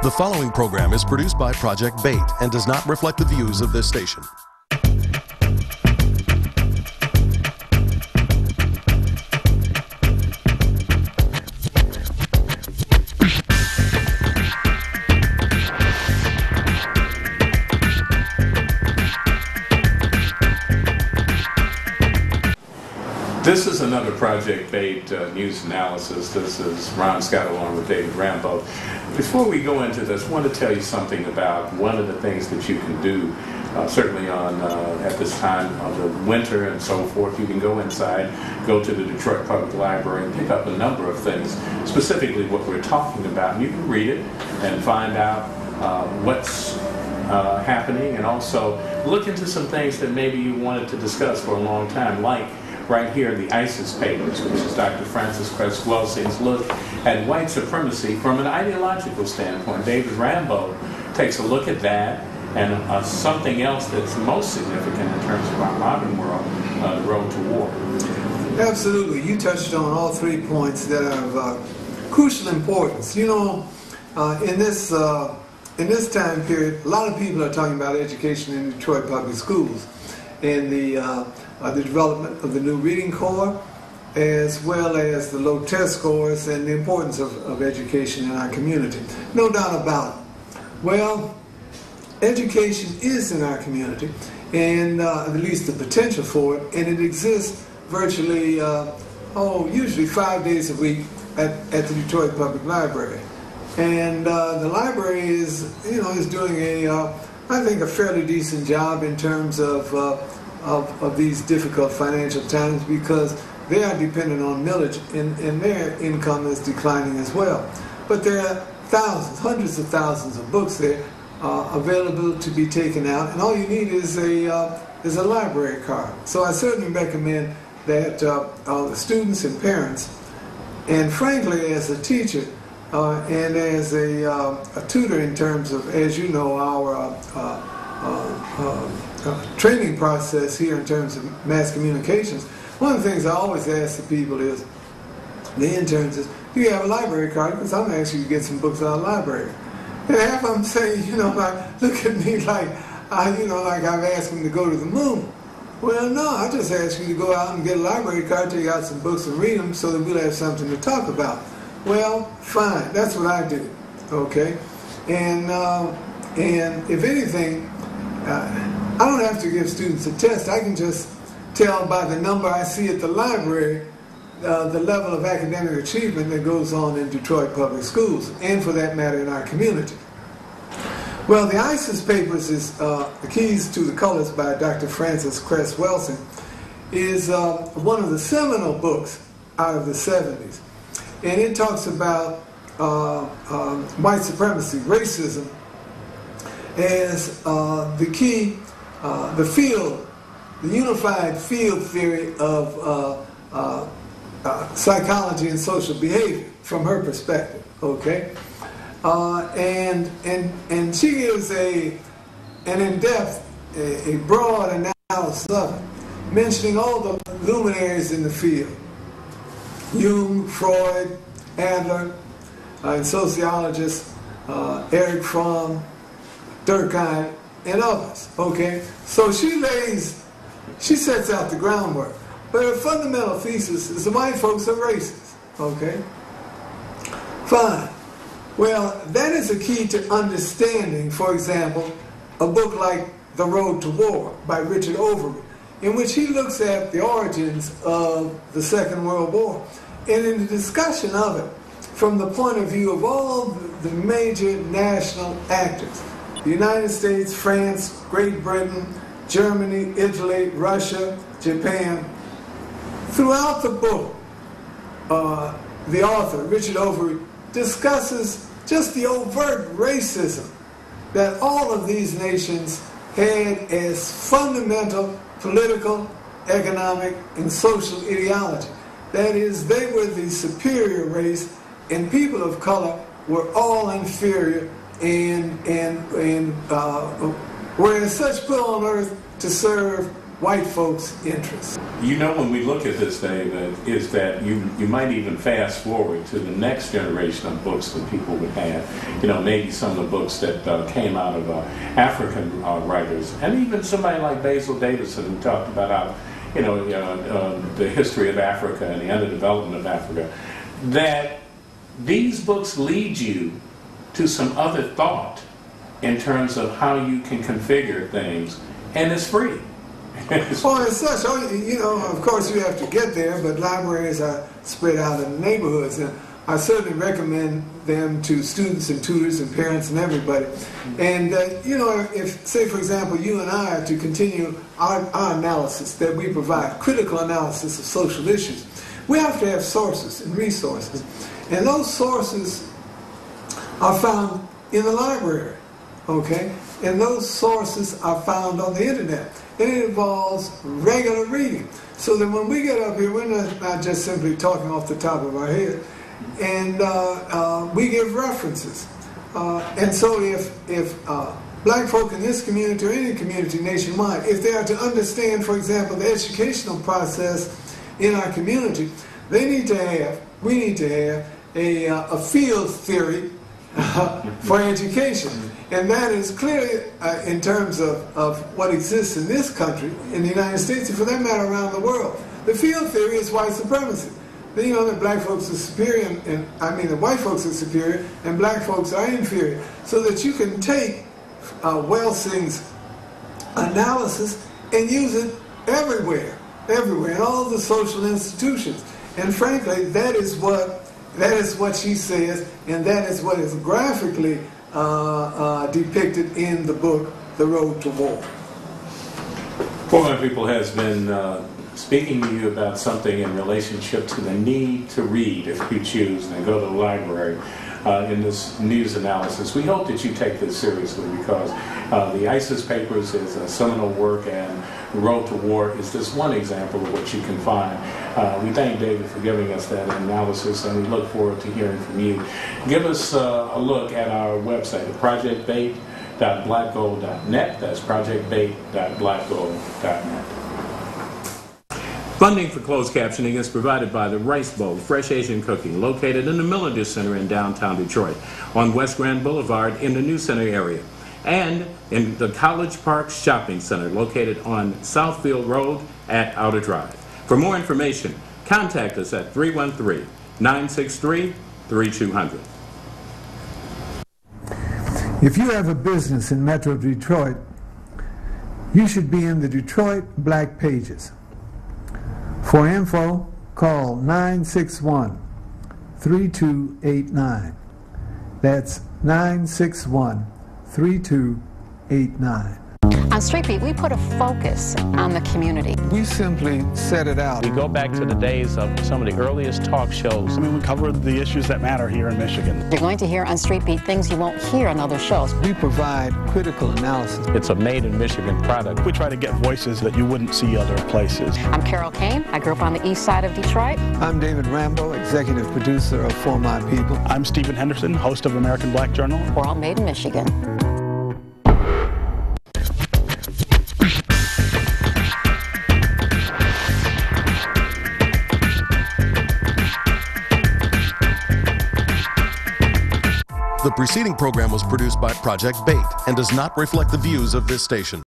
The following program is produced by Project Bait and does not reflect the views of this station. This is another Project Bait news analysis. This is Ron Scott along with David Rambeau. Before we go into this, I want to tell you something about one of the things that you can do, certainly at this time of the winter and so forth. You can go inside, go to the Detroit Public Library and pick up a number of things, specifically what we're talking about. And you can read it and find out what's happening, and also look into some things that maybe you wanted to discuss for a long time, like right here, the ISIS papers, which is Dr. Frances Cress Welsing's look at white supremacy from an ideological standpoint. David Rambeau takes a look at that, and something else that's most significant in terms of our modern world, the road to war. Absolutely. You touched on all 3 points that are of crucial importance. You know, in this time period, a lot of people are talking about education in Detroit public schools, and the development of the new reading corps, as well as the low test scores and the importance of education in our community. No doubt about it. Well, education is in our community, and at least the potential for it, and it exists virtually, usually 5 days a week at the Detroit Public Library. And the library is doing I think a fairly decent job in terms of these difficult financial times, because they are dependent on millage, and their income is declining as well. But there are thousands, hundreds of thousands of books there available to be taken out, and all you need is a library card. So I certainly recommend that students and parents, and frankly as a teacher and as a tutor, in terms of, as you know, our training process here in terms of mass communications. One of the things I always ask the people is, the interns, is, do you have a library card? Because I'm asking you to get some books out of the library. And half of them say, look at me like I've asked them to go to the moon. Well, no, I just asked you to go out and get a library card, take out some books and read them so that we'll have something to talk about. Well, fine, that's what I do, okay? And if anything, I don't have to give students a test. I can just tell by the number I see at the library the level of academic achievement that goes on in Detroit public schools, and for that matter in our community. Well, the ISIS papers is The Keys to the Colors by Dr. Frances Cress Welsing is one of the seminal books out of the 70s. And it talks about white supremacy, racism, as the key, the unified field theory of psychology and social behavior from her perspective, okay? And she gives an in-depth, a broad analysis of it, mentioning all the luminaries in the field: Jung, Freud, Adler, and sociologists Erich Fromm, Durkheim, and others, okay? So she sets out the groundwork. But her fundamental thesis is the white folks are racist, okay? Fine. Well, that is a key to understanding, for example, a book like The Road to War by Richard Overy, in which he looks at the origins of the Second World War, and in the discussion of it from the point of view of all the major national actors: the United States, France, Great Britain, Germany, Italy, Russia, Japan. Throughout the book, the author, Richard Overy, discusses just the overt racism that all of these nations had as fundamental political, economic, and social ideology. That is, they were the superior race, and people of color were all inferior, and were as such put on earth to serve white folks' interests. You know, when we look at this, David, is that you might even fast forward to the next generation of books that people would have. You know, maybe some of the books that came out of African writers, and even somebody like Basil Davidson, who talked about how, the history of Africa and the underdevelopment of Africa, that these books lead you to some other thought in terms of how you can configure things, and it's free. Well, as such, of course you have to get there, but libraries are spread out in the neighborhoods, and I certainly recommend them to students and tutors and parents and everybody. And, if, say, for example, you and I are to continue our analysis that we provide, critical analysis of social issues, we have to have sources and resources. And those sources are found in the library, okay? And those sources are found on the internet. And it involves regular reading. So that when we get up here, we're not just simply talking off the top of our head. And we give references. And so if black folk in this community or any community nationwide, if they are to understand, for example, the educational process in our community, we need to have a field theory for education. And that is clearly, in terms of what exists in this country, in the United States, and for that matter around the world. The field theory is white supremacy. That black folks are superior, the white folks are superior, and black folks are inferior. So that you can take Welsing's analysis and use it everywhere, in all the social institutions. And frankly, that is what she says, and that is what is graphically depicted in the book, The Road to War. Four People has been speaking to you about something in relationship to the need to read, if you choose, and go to the library in this news analysis. We hope that you take this seriously, because the ISIS Papers is a seminal work, and The Road to War is just one example of what you can find. We thank David for giving us that analysis, and we look forward to hearing from you. Give us a look at our website at projectbait.blackgold.net. That's projectbait.blackgold.net. Funding for closed captioning is provided by the Rice Bowl, Fresh Asian Cooking, located in the Millender Center in downtown Detroit, on West Grand Boulevard in the New Center area, and in the College Park Shopping Center, located on Southfield Road at Outer Drive. For more information, contact us at 313-963-3200. If you have a business in Metro Detroit, you should be in the Detroit Black Pages. For info, call 961-3289. That's 961-3289. On Street Beat, we put a focus on the community. We simply set it out. We go back to the days of some of the earliest talk shows. I mean, we cover the issues that matter here in Michigan. You're going to hear on Street Beat things you won't hear on other shows. We provide critical analysis. It's a made-in-Michigan product. We try to get voices that you wouldn't see other places. I'm Carol Kane. I grew up on the east side of Detroit. I'm David Rambeau, executive producer of For My People. I'm Stephen Henderson, host of American Black Journal. We're all made in Michigan. The preceding program was produced by Project Bait and does not reflect the views of this station.